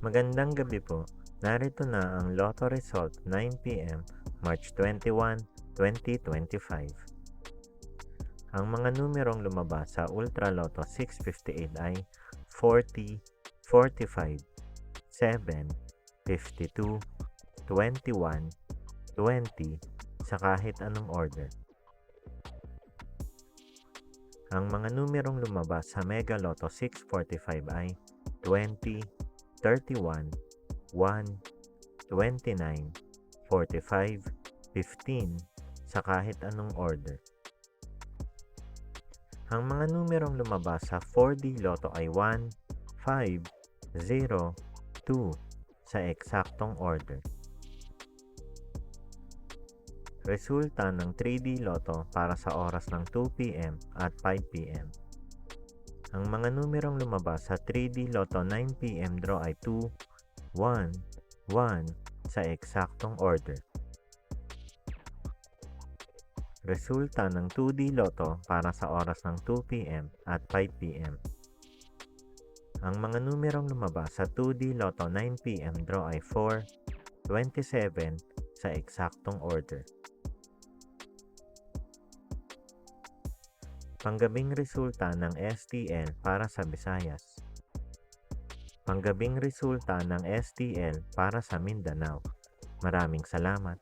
Magandang gabi po. Narito na ang Lotto result 9 p.m. March 21, 2025. Ang mga numerong lumabas sa Ultra Lotto 658 ay 40, 45, 7, 52, 21, 20 sa kahit anong order. Ang mga numerong lumabas sa Mega Lotto 645 ay 20, 31, 1, 29, 45, 15 sa kahit anong order. Ang mga numerong lumabas sa 4D Lotto ay 1, 5, 0, 2 sa eksaktong order. Resulta ng 3D Lotto para sa oras ng 2 p.m. at 5 p.m. Ang mga numerong lumabas sa 3D Lotto 9 p.m. draw ay 2, 1, 1 sa eksaktong order. Resulta ng 2D Lotto para sa oras ng 2 p.m. at 5 p.m. Ang mga numerong lumabas sa 2D Lotto 9 p.m. draw ay 4, 27 sa eksaktong order. Panggabing resulta ng STL para sa Visayas. Panggabing resulta ng STL para sa Mindanao. Maraming salamat.